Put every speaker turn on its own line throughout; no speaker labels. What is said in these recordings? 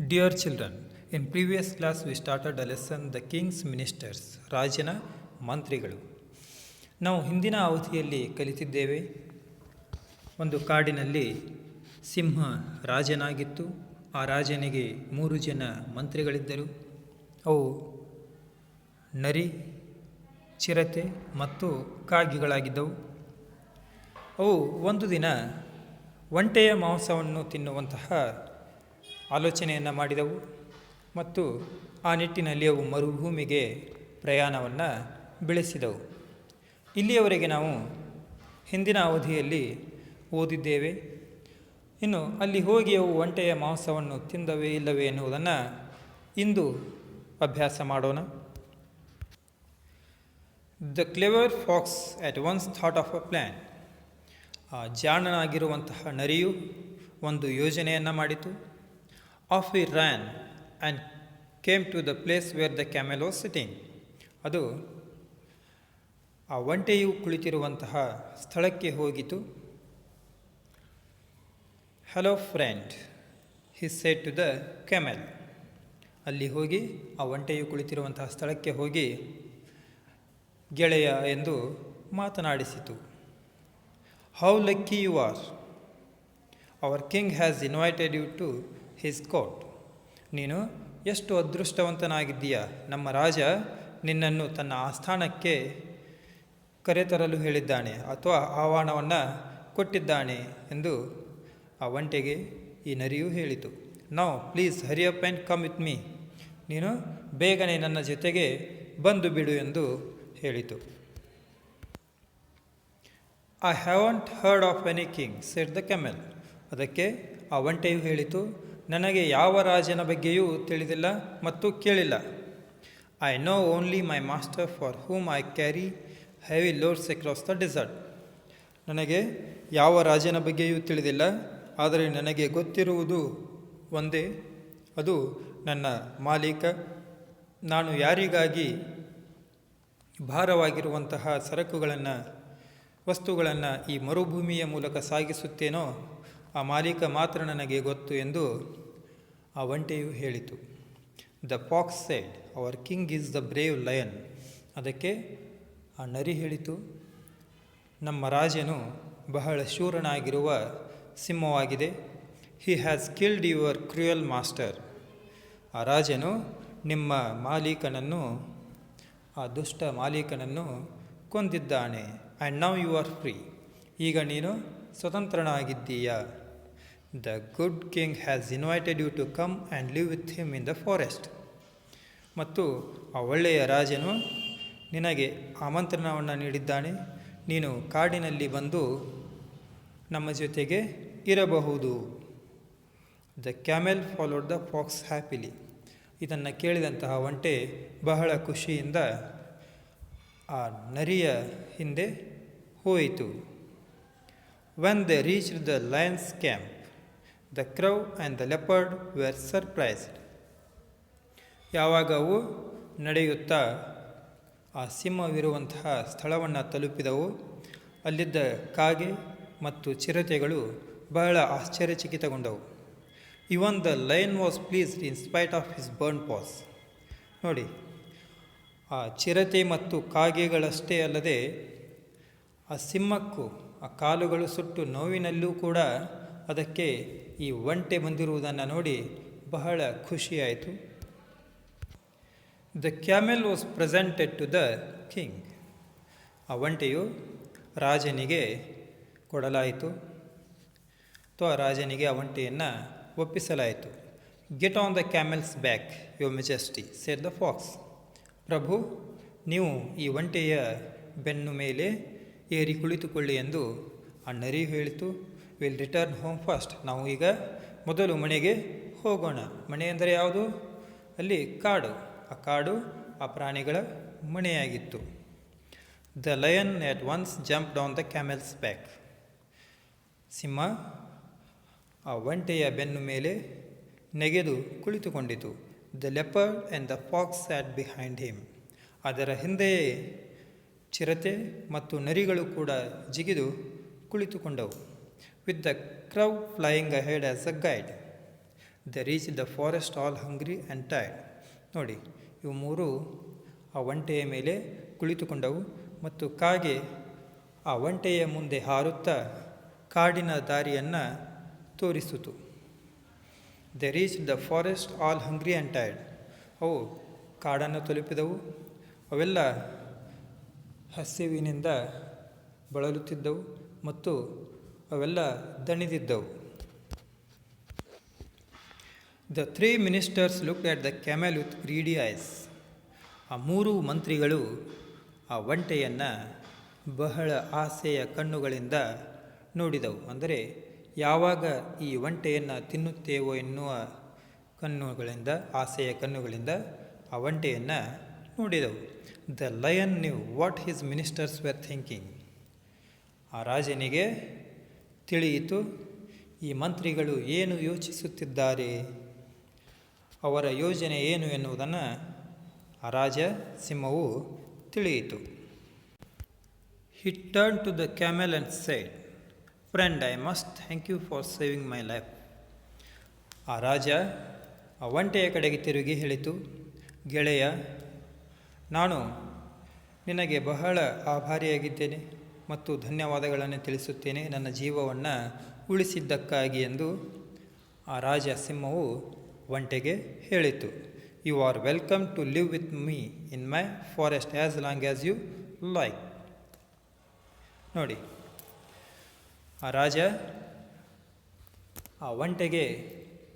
Dear children, in previous class we started a lesson The King's Ministers, ರಾಜನ ಮಂತ್ರಿಗಳು. ನಾವು ಹಿಂದಿನ ಅವಧಿಯಲ್ಲಿ ಕಲಿತಿದ್ದೇವೆ. ಒಂದು ಕಾಡಿನಲ್ಲಿ ಸಿಂಹ ರಾಜನಾಗಿತ್ತು. ಆ ರಾಜನಿಗೆ 3 ಜನ ಮಂತ್ರಿಗಳಿದ್ದರು. ಅವು ನರಿ, ಚಿರತೆ ಮತ್ತು ಕಾಗೆಗಳಾಗಿದ್ದವು. ಅವು ಒಂದು ದಿನ ಒಂಟೆಯ ಮಾಂಸವನ್ನು ತಿನ್ನುವಂತಹ ಆಲೋಚನೆಯನ್ನು ಮಾಡಿದವು ಮತ್ತು ಆ ನಿಟ್ಟಿನಲ್ಲಿ ಅವು ಮರುಭೂಮಿಗೆ ಪ್ರಯಾಣವನ್ನು ಬೆಳೆಸಿದವು. ಇಲ್ಲಿಯವರೆಗೆ ನಾವು ಹಿಂದಿನ ಅವಧಿಯಲ್ಲಿ ಓದಿದ್ದೇವೆ. ಇನ್ನು ಅಲ್ಲಿ ಹೋಗಿ ಅವು ಒಂಟೆಯ ಮಾಂಸವನ್ನು ತಿಂದವೇ ಇಲ್ಲವೇ ಎನ್ನುವುದನ್ನು ಇಂದು ಅಭ್ಯಾಸ ಮಾಡೋಣ. The clever fox at once thought of a plan. ಜಾಣನಾಗಿರುವಂತಹ ನರಿಯು ಒಂದು ಯೋಜನೆಯನ್ನು ಮಾಡಿತು. Off he ran and came to the place where the camel was sitting. ಅದು ಆ ಒಂಟೆಯು ಕುಳಿತಿರುವಂತಹ ಸ್ಥಳಕ್ಕೆ ಹೋಗಿತು. Hello friend, he said to the camel. ಅಲ್ಲಿ ಹೋಗಿ ಆ ಒಂಟೆಯು ಕುಳಿತಿರುವಂತಹ ಸ್ಥಳಕ್ಕೆ ಹೋಗಿ ಗೆಳೆಯ ಎಂದು ಮಾತನಾಡಿಸಿತು. How lucky you are. Our king has invited you to his court. ನೀನು ಎಷ್ಟು ಅದೃಷ್ಟವಂತನಾಗಿದ್ದೀಯ. ನಮ್ಮ ರಾಜ ನಿನ್ನನ್ನು ತನ್ನ ಆಸ್ಥಾನಕ್ಕೆ ಕರೆತರಲು ಹೇಳಿದ್ದಾನೆ ಅಥವಾ ಆಹ್ವಾನವನ್ನು ಕೊಟ್ಟಿದ್ದಾನೆ ಎಂದು ಆ ಒಂಟೆಗೆ ಈ ನರಿಯು ಹೇಳಿತು. Now please hurry up and come with me. ನೀನು ಬೇಗನೆ ನನ್ನ ಜೊತೆಗೆ ಬಂದು ಬಿಡು ಎಂದು ಹೇಳಿತು. I haven't heard of any king said the camel. ಅದಕ್ಕೆ ಆ ಒಂಟೆಯು ಹೇಳಿತು, ನನಗೆ ಯಾವ ರಾಜನ ಬಗ್ಗೆಯೂ ತಿಳಿದಿಲ್ಲ ಮತ್ತು ಕೇಳಿಲ್ಲ. I know only my master for whom I carry heavy loads across the desert. ನನಗೆ ಯಾವ ರಾಜನ ಬಗ್ಗೆಯೂ ತಿಳಿದಿಲ್ಲ, ಆದರೆ ನನಗೆ ಗೊತ್ತಿರುವುದು ಒಂದೇ, ಅದು ನನ್ನ ಮಾಲೀಕ. ನಾನು ಯಾರಿಗಾಗಿ ಭಾರವಾಗಿರುವಂತಹ ಸರಕುಗಳನ್ನು, ವಸ್ತುಗಳನ್ನು ಈ ಮರುಭೂಮಿಯ ಮೂಲಕ ಸಾಗಿಸುತ್ತೇನೋ ಆ ಮಾಲೀಕ ಮಾತ್ರ ನನಗೆ ಗೊತ್ತು ಎಂದು ಆ ಒಂಟೆಯು ಹೇಳಿತು. The fox said, our king is the brave lion. ಅದಕ್ಕೆ ಆ ನರಿ ಹೇಳಿತು, ನಮ್ಮ ರಾಜನು ಬಹಳ ಶೂರನಾಗಿರುವ ಸಿಂಹವಾಗಿದೆ. He has killed your cruel master. ಆ ರಾಜನು ನಿಮ್ಮ ಮಾಲೀಕನನ್ನು, ಆ ದುಷ್ಟ ಮಾಲೀಕನನ್ನು ಕೊಂದಿದ್ದಾನೆ. And now you are free. ಈಗ ನೀನು ಸ್ವತಂತ್ರನಾಗಿದ್ದೀಯ. The good king has invited you to come and live with him in the forest. ಮತ್ತು ಆ ಒಳ್ಳೆಯ ರಾಜನು ನಿನಗೆ ಆಮಂತ್ರಣವನ್ನು ನೀಡಿದ್ದಾನೆ. ನೀನು ಕಾಡಿನಲ್ಲಿ ಬಂದು ನಮ್ಮ ಜೊತೆಗೆ ಇರಬಹುದು. The camel followed the fox happily. ಇದನ್ನು ಕೇಳಿದಂತಹ ಒಂಟೆ ಬಹಳ ಖುಷಿಯಿಂದ ಆ ನರಿಯ ಹಿಂದೆ ಹೋಯಿತು. When they reached the lion's camp, the crow and the leopard were surprised. ಯಾವಾಗ ಅವು ನಡೆಯುತ್ತಾ ಆ ಸಿಂಹವಿರುವಂತಹ ಸ್ಥಳವನ್ನು ತಲುಪಿದವು, ಅಲ್ಲಿದ್ದ ಕಾಗೆ ಮತ್ತು ಚಿರತೆಗಳು ಬಹಳ ಆಶ್ಚರ್ಯಚಕಿತಗೊಂಡವು. Even the lion was pleased in spite of his burn paws. ನೋಡಿ, ಆ ಚಿರತೆ ಮತ್ತು ಕಾಗೆಗಳಷ್ಟೇ ಅಲ್ಲದೆ ಆ ಸಿಂಹಕ್ಕೂ ಆ ಕಾಲುಗಳು ಸುಟ್ಟು ನೋವಿನಲ್ಲೂ ಕೂಡ ಅದಕ್ಕೆ ಈ ಒಂಟೆ ಬಂದಿರುವುದನ್ನು ನೋಡಿ ಬಹಳ ಖುಷಿಯಾಯಿತು. The camel was presented to the king. ಆ ಒಂಟೆಯು ರಾಜನಿಗೆ ಕೊಡಲಾಯಿತು ಅಥವಾ ರಾಜನಿಗೆ ಆ ಒಂಟೆಯನ್ನು ಒಪ್ಪಿಸಲಾಯಿತು. Get on the camel's back your majesty said the fox. ಪ್ರಭು, ನೀವು ಈ ಒಂಟೆಯ ಬೆನ್ನು ಮೇಲೆ ಏರಿ ಕುಳಿತುಕೊಳ್ಳಿ ಎಂದು ಆ ನರಿ ಹೇಳಿತು. Will return home first. ನಾವು ಈಗ ಮೊದಲು ಮನೆಗೆ ಹೋಗೋಣ. ಮನೆ ಎಂದರೆ ಯಾವುದು? ಅಲ್ಲಿ ಕಾಡು. ಆ ಕಾಡು ಆ ಪ್ರಾಣಿಗಳ ಮನೆಯಾಗಿತ್ತು. The lion at once jump down the camel's back. ಸಿಂಹ ಆ ಒಂಟೆಯ ಬೆನ್ನು ಮೇಲೆ ನೆಗೆದು ಕುಳಿತುಕೊಂಡಿತು. The leopard and the fox sat behind him. ಅದರ ಹಿಂದೆಯೇ ಚಿರತೆ ಮತ್ತು ನರಿಗಳು ಕೂಡ ಜಿಗಿದು ಕುಳಿತುಕೊಂಡವು. With the crow flying ahead as a guide. They reach the forest all hungry and tired. ನೋಡಿ, ಇವು ಮೂರು ಆ ಒಂಟೆಯ ಮೇಲೆ ಕುಳಿತುಕೊಂಡವು ಮತ್ತು ಕಾಗೆ ಆ ಒಂಟೆಯ ಮುಂದೆ ಹಾರುತ್ತಾ ಕಾಡಿನ ದಾರಿಯನ್ನು ತೋರಿಸಿತು. They reach the forest all hungry and tired. ಅವು ಕಾಡನ್ನು ತಲುಪಿದವು. ಅವೆಲ್ಲ ಹಸಿವಿನಿಂದ ಬಳಲುತ್ತಿದ್ದವು ಮತ್ತು ಅವೆಲ್ಲ ದಣಿದಿದ್ದವು. The 3 ministers looked at the camel with greedy eyes. ಆ ಮೂರು ಮಂತ್ರಿಗಳು ಆ ಒಂಟೆಯನ್ನು ಬಹಳ ಆಸೆಯ ಕಣ್ಣುಗಳಿಂದ ನೋಡಿದವು. ಅಂದರೆ ಯಾವಾಗ ಈ ಒಂಟೆಯನ್ನು ತಿನ್ನುತ್ತೇವೋ ಎನ್ನುವ ಕಣ್ಣುಗಳಿಂದ, ಆಸೆಯ ಕಣ್ಣುಗಳಿಂದ ಆ ಒಂಟೆಯನ್ನು ನೋಡಿದವು. The lion knew what his ministers were thinking. ಆ ರಾಜನಿಗೆ ತಿಳಿಯಿತು ಈ ಮಂತ್ರಿಗಳು ಏನು ಯೋಚಿಸುತ್ತಿದ್ದಾರೆ, ಅವರ ಯೋಜನೆ ಏನು ಎನ್ನುವುದನ್ನು ಆ ರಾಜ ಸಿಂಹವು ತಿಳಿಯಿತು. He turned to the camel and said, "Friend, I must thank you for saving my life." ಆ ರಾಜ ಆ ಒಂಟೆಯ ಕಡೆಗೆ ತಿರುಗಿ ಹೇಳಿತು, ಗೆಳೆಯ, ನಾನು ನಿನಗೆ ಬಹಳ ಆಭಾರಿಯಾಗಿದ್ದೇನೆ ಮತ್ತು ಧನ್ಯವಾದಗಳನ್ನು ತಿಳಿಸುತ್ತೇನೆ ನನ್ನ ಜೀವವನ್ನು ಉಳಿಸಿದ್ದಕ್ಕಾಗಿ ಎಂದು ಆ ರಾಜ ಸಿಂಹವು ಒಂಟೆಗೆ ಹೇಳಿತು. You are welcome to live with me in my forest as long as you like. ನೋಡಿ, ಆ ರಾಜ ಆ ಒಂಟೆಗೆ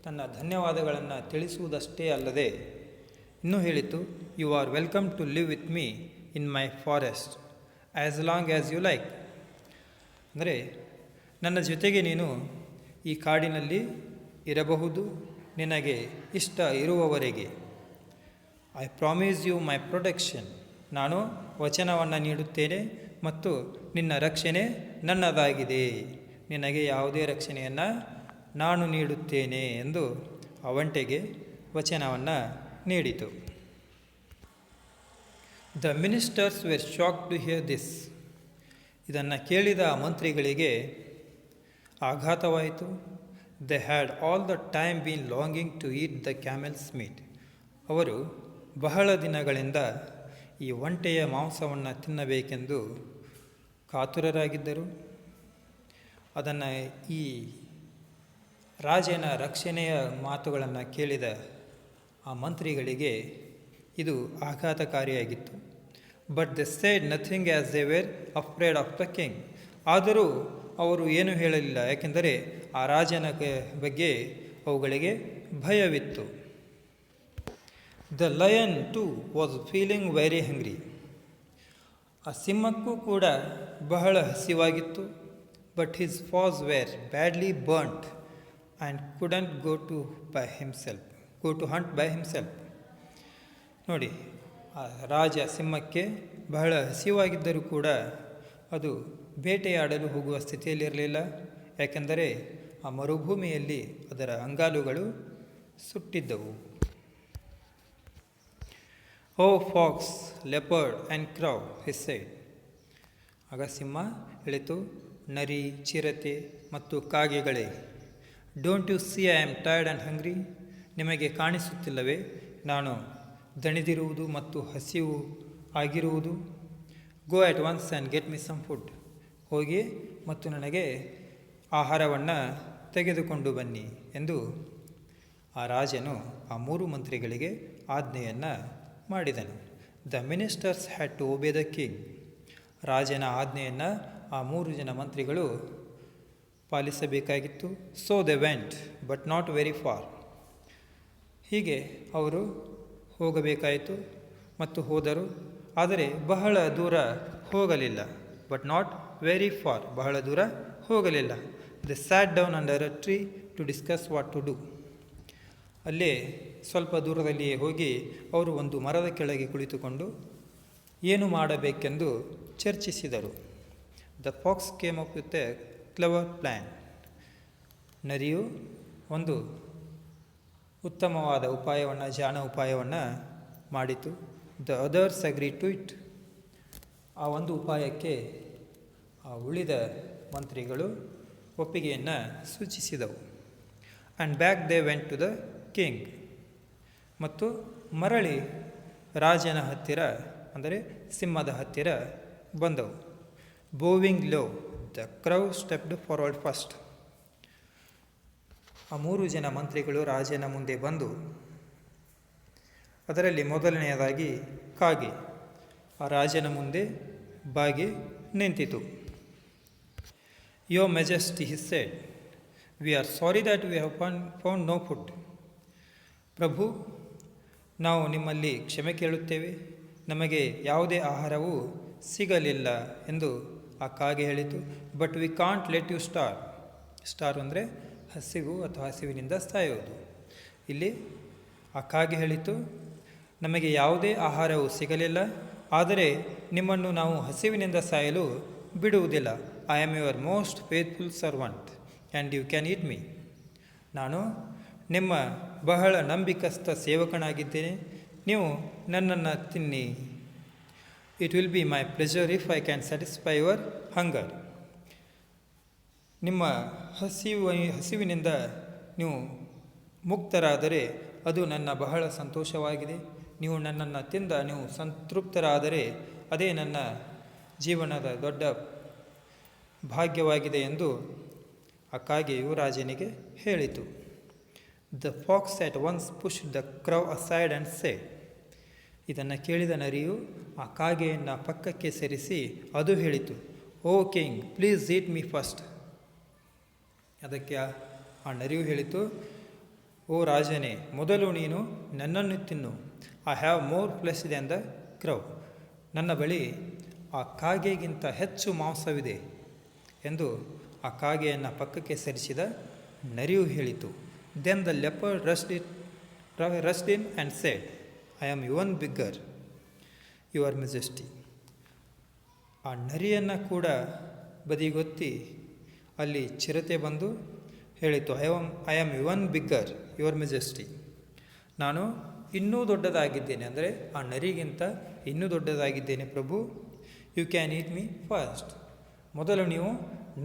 ತನ್ನ ಧನ್ಯವಾದಗಳನ್ನು ತಿಳಿಸುವುದಷ್ಟೇ ಅಲ್ಲದೆ ಇನ್ನೂ ಹೇಳಿತು, you are welcome to live with me in my forest as long as you like. ಅಂದರೆ ನನ್ನ ಜೊತೆಗೆ ನೀನು ಈ ಕಾಡಿನಲ್ಲಿ ಇರಬಹುದು, ನಿನಗೆ ಇಷ್ಟ ಇರುವವರೆಗೆ. I promise you my protection. ನಾನು ವಚನವನ್ನು ನೀಡುತ್ತೇನೆ ಮತ್ತು ನಿನ್ನ ರಕ್ಷಣೆ ನನ್ನದಾಗಿದೆ, ನಿನಗೆ ಯಾವುದೇ ರಕ್ಷಣೆಯನ್ನು ನಾನು ನೀಡುತ್ತೇನೆ ಎಂದು ಆ ಒಂಟೆಗೆ ವಚನವನ್ನು ನೀಡಿತು. The ministers were shocked to hear this. ಇದನ್ನು ಕೇಳಿದ ಮಂತ್ರಿಗಳಿಗೆ ಆಘಾತವಾಯಿತು. They had all the time been longing to eat the camel's meat. ಅವರು ಬಹಳ ದಿನಗಳಿಂದ ಈ ಒಂಟೆಯ ಮಾಂಸವನ್ನು ತಿನ್ನಬೇಕೆಂದು ಕಾತುರರಾಗಿದ್ದರು. ಅದನ್ನು ಈ ರಾಜನ ರಕ್ಷಣೆಯ ಮಾತುಗಳನ್ನು ಕೇಳಿದ ಆ ಮಂತ್ರಿಗಳಿಗೆ ಇದು ಆಘಾತಕಾರಿಯಾಗಿತ್ತು. But they said nothing as they were afraid of the king. ಆದರೂ ಅವರು ಏನೂ ಹೇಳಲಿಲ್ಲ, ಯಾಕೆಂದರೆ ಆ ರಾಜನ ಬಗ್ಗೆ ಅವುಗಳಿಗೆ ಭಯವಿತ್ತು. The lion too was feeling very hungry. ಆ ಸಿಂಹಕ್ಕೂ ಕೂಡ ಬಹಳ ಹಸಿವಾಗಿತ್ತು. But his paws were badly burnt and couldn't go to hunt by himself. ನೋಡಿ, ಆ ರಾಜ ಸಿಂಹಕ್ಕೆ ಬಹಳ ಹಸಿವಾಗಿದ್ದರೂ ಕೂಡ ಅದು ಬೇಟೆಯಾಡಲು ಹೋಗುವ ಸ್ಥಿತಿಯಲ್ಲಿರಲಿಲ್ಲ, ಯಾಕೆಂದರೆ ಆ ಮರುಭೂಮಿಯಲ್ಲಿ ಅದರ ಅಂಗಾಲುಗಳು ಸುಟ್ಟಿದ್ದವು. Oh fox, leopard and crow, he said. ಆಗ ಸಿಂಹ ಹೇಳಿತು, ನರಿ, ಚಿರತೆ ಮತ್ತು ಕಾಗೆಗಳೇ, don't you see I am tired and hungry. ನಿಮಗೆ ಕಾಣಿಸುತ್ತಿಲ್ಲವೇ ನಾನು ದಣಿದಿರುವುದು ಮತ್ತು ಹಸಿವು ಆಗಿರುವುದು. Go at once and get me some food. ಹೋಗಿ ಮತ್ತು ನನಗೆ ಆಹಾರವನ್ನು ತೆಗೆದುಕೊಂಡು ಬನ್ನಿ ಎಂದು ಆ ರಾಜನು ಆ ಮೂರು ಮಂತ್ರಿಗಳಿಗೆ ಆಜ್ಞೆಯನ್ನು ಮಾಡಿದನು. The ministers had to obey the king. ರಾಜನ ಆಜ್ಞೆಯನ್ನು ಆ ಮೂರು ಜನ ಮಂತ್ರಿಗಳು ಪಾಲಿಸಬೇಕಾಗಿತ್ತು. So they went but not very far. ಹೀಗೆ ಅವರು ಹೋಗಬೇಕಾಯಿತು ಮತ್ತು ಹೋದರು, ಆದರೆ ಬಹಳ ದೂರ ಹೋಗಲಿಲ್ಲ. ಬಟ್ ನಾಟ್ ವೆರಿ ಫಾರ್, ಬಹಳ ದೂರ ಹೋಗಲಿಲ್ಲ. They sat down under a tree to discuss what to do. ಅಲ್ಲೇ ಸ್ವಲ್ಪ ದೂರದಲ್ಲಿಯೇ ಹೋಗಿ ಅವರು ಒಂದು ಮರದ ಕೆಳಗೆ ಕುಳಿತುಕೊಂಡು ಏನು ಮಾಡಬೇಕೆಂದು ಚರ್ಚಿಸಿದರು. The fox came up with a clever plan. ನರಿಯು ಒಂದು ಉತ್ತಮವಾದ ಉಪಾಯವನ್ನು, ಜಾಣ ಉಪಾಯವನ್ನು ಮಾಡಿತು. The others agree to it. ಆ ಒಂದು ಉಪಾಯಕ್ಕೆ ಆ ಉಳಿದ ಮಂತ್ರಿಗಳು ಒಪ್ಪಿಗೆಯನ್ನು ಸೂಚಿಸಿದವು. And back they went to the king. ಮತ್ತು ಮರಳಿ ರಾಜನ ಹತ್ತಿರ ಅಂದರೆ ಸಿಂಹದ ಹತ್ತಿರ ಬಂದವು. Bowing low the crow stepped forward first. ಆ 3 ಜನ ಮಂತ್ರಿಗಳು ರಾಜನ ಮುಂದೆ ಬಂದು, ಅದರಲ್ಲಿ ಮೊದಲನೆಯದಾಗಿ ಕಾಗೆ ಆ ರಾಜನ ಮುಂದೆ ಬಾಗಿ ನಿಂತಿತು. Your Majesty, he said, we are sorry that we have found no food. ಪ್ರಭು, ನಾವು ನಿಮ್ಮಲ್ಲಿ ಕ್ಷಮೆ ಕೇಳುತ್ತೇವೆ, ನಮಗೆ ಯಾವುದೇ ಆಹಾರವೂ ಸಿಗಲಿಲ್ಲ ಎಂದು ಆ ಕಾಗೆ ಹೇಳಿತು. But we can't let you starve ಅಂದರೆ ಹಸಿವು ಅಥವಾ ಹಸಿವಿನಿಂದ ಸಾಯೋದು. ಇಲ್ಲಿ ಆ ಕಾಗೆ ಹೇಳಿತು, ನಮಗೆ ಯಾವುದೇ ಆಹಾರವೂ ಸಿಗಲಿಲ್ಲ, ಆದರೆ ನಿಮ್ಮನ್ನು ನಾವು ಹಸಿವಿನಿಂದ ಸಾಯಲು ಬಿಡುವುದಿಲ್ಲ. I am your most faithful servant and you can eat me. ನಾನು ನಿಮ್ಮ ಬಹಳ ನಂಬಿಕಸ್ಥ ಸೇವಕನಾಗಿದ್ದೇನೆ, ನೀವು ನನ್ನನ್ನು ತಿನ್ನಿ. It will be my pleasure if I can satisfy your hunger. ನಿಮ್ಮ ಹಸಿವಿನಿಂದ ನೀವು ಮುಕ್ತರಾದರೆ ಅದು ನನ್ನ ಬಹಳ ಸಂತೋಷವಾಗಿದೆ. ನೀವು ನನ್ನನ್ನು ತಿಂದ ನೀವು ಸಂತೃಪ್ತರಾದರೆ ಅದೇ ನನ್ನ ಜೀವನದ ದೊಡ್ಡ ಭಾಗ್ಯವಾಗಿದೆ ಎಂದು ಆ ಕಾಗೆಯು ರಾಜನಿಗೆ ಹೇಳಿತು. The fox at once pushed the crow aside and said. ಇದನ್ನು ಕೇಳಿದ ನರಿಯು ಆ ಕಾಗೆಯನ್ನು ಪಕ್ಕಕ್ಕೆ ಸರಿಸಿ ಅದು ಹೇಳಿತು, oh king, please eat me first. ಅದಕ್ಕೆ ಆ ನರಿಯು ಹೇಳಿತು, ಓ ರಾಜನೇ, ಮೊದಲು ನೀನು ನನ್ನನ್ನು ತಿನ್ನು. I have more flesh than the crow. ನನ್ನ ಬಳಿ ಆ ಕಾಗೆಗಿಂತ ಹೆಚ್ಚು ಮಾಂಸವಿದೆ ಎಂದು ಆ ಕಾಗೆಯನ್ನು ಪಕ್ಕಕ್ಕೆ ಸರಿಸಿದ ನರಿಯು ಹೇಳಿತು. Then the leopard rushed in and said, I am even bigger, your majesty. ಆ ನರಿಯನ್ನು ಕೂಡ ಬದಿಗೊತ್ತಿ ಅಲ್ಲಿ ಚಿರತೆ ಬಂದು ಹೇಳಿತು, I am even bigger, your majesty. ನಾನು ಇನ್ನೂ ದೊಡ್ಡದಾಗಿದ್ದೇನೆ, ಅಂದರೆ ಆ ನರಿಗಿಂತ ಇನ್ನೂ ದೊಡ್ಡದಾಗಿದ್ದೇನೆ ಪ್ರಭು. You can eat me first. ಮೊದಲು ನೀವು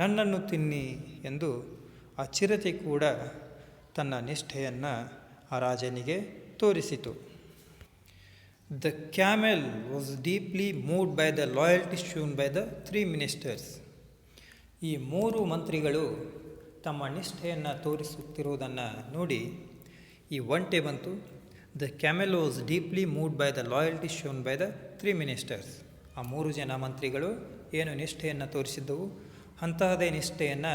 ನನ್ನನ್ನು ತಿನ್ನಿ ಎಂದು ಆ ಚಿರತೆ ಕೂಡ ತನ್ನ ನಿಷ್ಠೆಯನ್ನು ಆ ರಾಜನಿಗೆ ತೋರಿಸಿತು. The camel was deeply moved by the loyalty shown by the 3 ministers. ಈ 3 ಮಂತ್ರಿಗಳು ತಮ್ಮ ನಿಷ್ಠೆಯನ್ನು ತೋರಿಸುತ್ತಿರುವುದನ್ನು ನೋಡಿ ಈ ಒಂಟೆ ಬಂತು. The camel was deeply moved by the loyalty shown by the 3 ministers. ಆ 3 ಜನ ಮಂತ್ರಿಗಳು ಏನು ನಿಷ್ಠೆಯನ್ನು ತೋರಿಸಿದ್ದವು ಅಂತಹದೇ ನಿಷ್ಠೆಯನ್ನು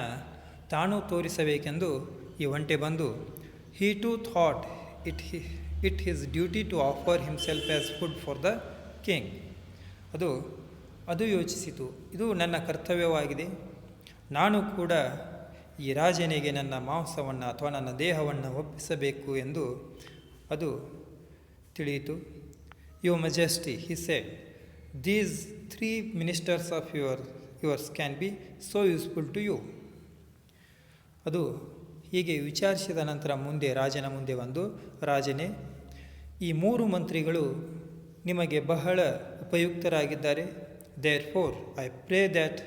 ತಾನೂ ತೋರಿಸಬೇಕೆಂದು ಈ ಒಂಟೆ ಬಂದು, he too thought it his duty to offer himself as food for the king. ಅದು ಯೋಚಿಸಿತು, ಇದು ನನ್ನ ಕರ್ತವ್ಯವಾಗಿದೆ, ನಾನು ಕೂಡ ಈ ರಾಜನಿಗೆ ನನ್ನ ಮಾಂಸವನ್ನು ಅಥವಾ ನನ್ನ ದೇಹವನ್ನು ಒಪ್ಪಿಸಬೇಕು ಎಂದು ಅದು ತಿಳಿಯಿತು. Your majesty, he said, these 3 ministers of yours can be so useful to you. ಅದು ಹೀಗೆ ವಿಚಾರಿಸಿದ ನಂತರ ರಾಜನ ಮುಂದೆ ಬಂದು, ರಾಜನೇ, ಈ 3 ಮಂತ್ರಿಗಳು ನಿಮಗೆ ಬಹಳ ಉಪಯುಕ್ತರಾಗಿದ್ದಾರೆ. Therefore I pray that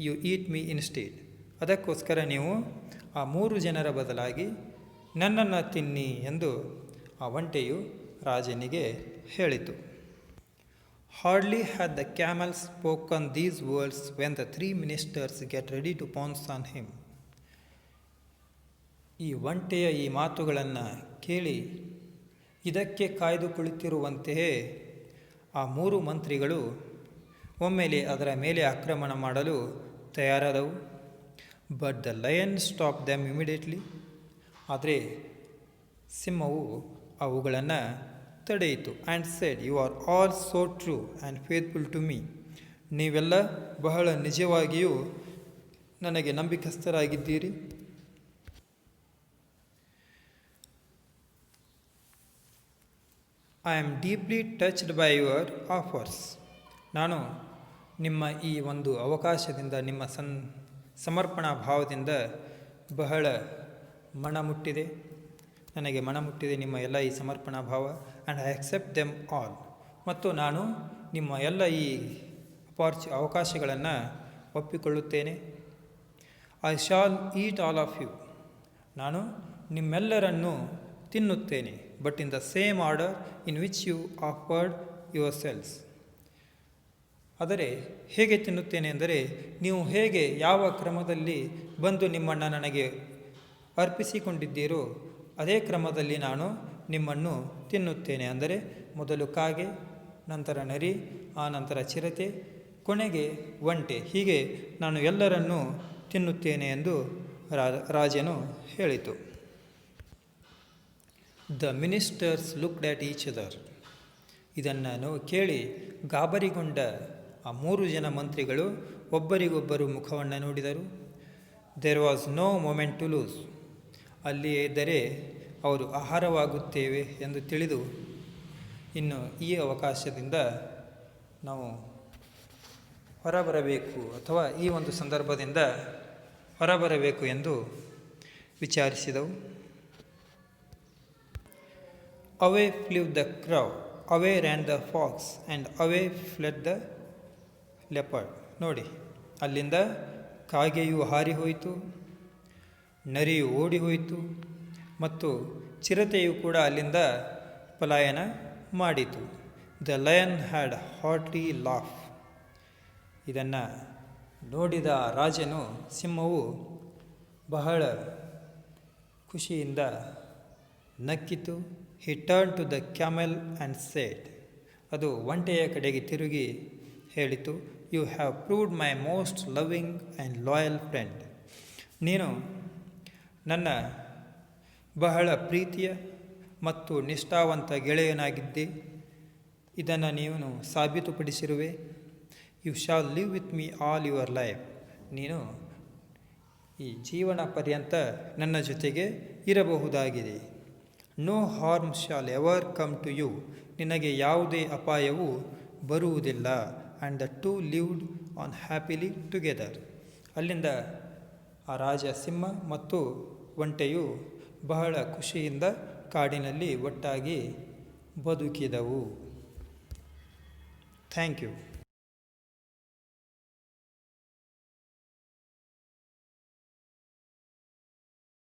you eat me instead. ಅದಕ್ಕೋಸ್ಕರ ನೀವು ಆ 3 ಜನರ ಬದಲಾಗಿ ನನ್ನನ್ನು ತಿನ್ನಿ ಎಂದು ಆ ಒಂಟೆಯು ರಾಜನಿಗೆ ಹೇಳಿತು. Hardly had the camel spoken these words when the 3 ministers get ready to pounce on him. ಈ ಒಂಟೆಯ ಈ ಮಾತುಗಳನ್ನು ಕೇಳಿ ಇದಕ್ಕೆ ಕಾಯ್ದು ಕುಳಿತಿರುವಂತೆಯೇ ಆ 3 ಮಂತ್ರಿಗಳು ಒಮ್ಮೆಲೆ ಅದರ ಮೇಲೆ ಆಕ್ರಮಣ ಮಾಡಲು ತಯಾರಾದವು. But the lion stop them immediately. ಆದರೆ ಸಿಂಹವು ಅವುಗಳನ್ನು ತಡೆಯಿತು. And said, you are all so true and faithful to me. ನೀವೆಲ್ಲ ಬಹಳ ನಿಜವಾಗಿಯೂ ನನಗೆ ನಂಬಿಕಸ್ಥರಾಗಿದ್ದೀರಿ. I am deeply touched by your offers. ನಾನು ನಿಮ್ಮ ಈ ಒಂದು ಅವಕಾಶದಿಂದ, ನಿಮ್ಮ ಸಮರ್ಪಣಾ ಭಾವದಿಂದ ಬಹಳ ನನಗೆ ಮನಮುಟ್ಟಿದೆ ನಿಮ್ಮ ಎಲ್ಲ ಈ ಸಮರ್ಪಣಾ ಭಾವ. And I accept them all. ಮತ್ತು ನಾನು ನಿಮ್ಮ ಎಲ್ಲ ಈ ಅವಕಾಶಗಳನ್ನು ಒಪ್ಪಿಕೊಳ್ಳುತ್ತೇನೆ. I shall eat all of you. ನಾನು ನಿಮ್ಮೆಲ್ಲರನ್ನೂ ತಿನ್ನುತ್ತೇನೆ, but in the same order in which you offered yourselves. ಆದರೆ ಹೇಗೆ ತಿನ್ನುತ್ತೇನೆ ಎಂದರೆ, ನೀವು ಹೇಗೆ ಯಾವ ಕ್ರಮದಲ್ಲಿ ಬಂದು ನಿಮ್ಮನ್ನು ನನಗೆ ಅರ್ಪಿಸಿಕೊಂಡಿದ್ದೀರೋ ಅದೇ ಕ್ರಮದಲ್ಲಿ ನಾನು ನಿಮ್ಮನ್ನು ತಿನ್ನುತ್ತೇನೆ. ಅಂದರೆ ಮೊದಲು ಕಾಗೆ, ನಂತರ ನರಿ, ಆ ನಂತರ ಚಿರತೆ, ಕೊನೆಗೆ ಒಂಟೆ. ಹೀಗೆ ನಾನು ಎಲ್ಲರನ್ನೂ ತಿನ್ನುತ್ತೇನೆ ಎಂದು ರಾಜನು ಹೇಳಿತು. The ministers looked at each other. ಇದನ್ನು ಕೇಳಿ ಗಾಬರಿಗೊಂಡ ಆ 3 ಜನ ಮಂತ್ರಿಗಳು ಒಬ್ಬರಿಗೊಬ್ಬರು ಮುಖವನ್ನು ನೋಡಿದರು. There was no moment to lose. ಅಲ್ಲಿಯೇ ಇದ್ದರೆ ಅವರು ಆಹಾರವಾಗುತ್ತೇವೆ ಎಂದು ತಿಳಿದು ಇನ್ನು ಈ ಅವಕಾಶದಿಂದ ನಾವು ಹೊರಬರಬೇಕು ಅಥವಾ ಈ ಒಂದು ಸಂದರ್ಭದಿಂದ ಹೊರಬರಬೇಕು ಎಂದು ವಿಚಾರಿಸಿದವು. Away flew the crow, away ran the fox and away fled the leopard. ನೋಡಿ, ಅಲ್ಲಿಂದ ಕಾಗೆಯು ಹಾರಿ ಹೋಯಿತು, ನರಿಯು ಓಡಿ ಹೋಯಿತು ಮತ್ತು ಚಿರತೆಯು ಕೂಡ ಅಲ್ಲಿಂದ ಪಲಾಯನ ಮಾಡಿತು. The lion had hearty laugh. ಇದನ್ನು ನೋಡಿದ ರಾಜನು, ಸಿಂಹವು ಬಹಳ ಖುಷಿಯಿಂದ ನಕ್ಕಿತು. He turn to the camel and said. ಅದು ಒಂಟೆಯ ಕಡೆಗೆ ತಿರುಗಿ ಹೇಳಿತು, you have proved my most loving and loyal friend. ನೀನು ನನ್ನ ಬಹಳ ಪ್ರೀತಿಯ ಮತ್ತು ನಿಷ್ಠಾವಂತ ಗೆಳೆಯನಾಗಿದ್ದೆ. ಇದನ್ನು ನೀನು ಸಾಬೀತುಪಡಿಸಿರುವೆ. You shall live with me all your life. ನೀನು ಈ ಜೀವನ ಪರ್ಯಂತ ನನ್ನ ಜೊತೆಗೆ ಇರಬಹುದಾಗಿದೆ. No harm shall ever come to you. ನಿನಗೆ ಯಾವುದೇ ಅಪಾಯವು ಬರುವುದಿಲ್ಲ. And the two lived on happily together. ಅಲ್ಲಿಂದ ಆ ರಾಜ ಸಿಂಹ ಮತ್ತು ಒಂಟೆಯು ಬಹಳ ಖುಷಿಯಿಂದ ಕಾಡಿನಲ್ಲಿ ಒಟ್ಟಾಗಿ ಬದುಕಿದವು. Thank you.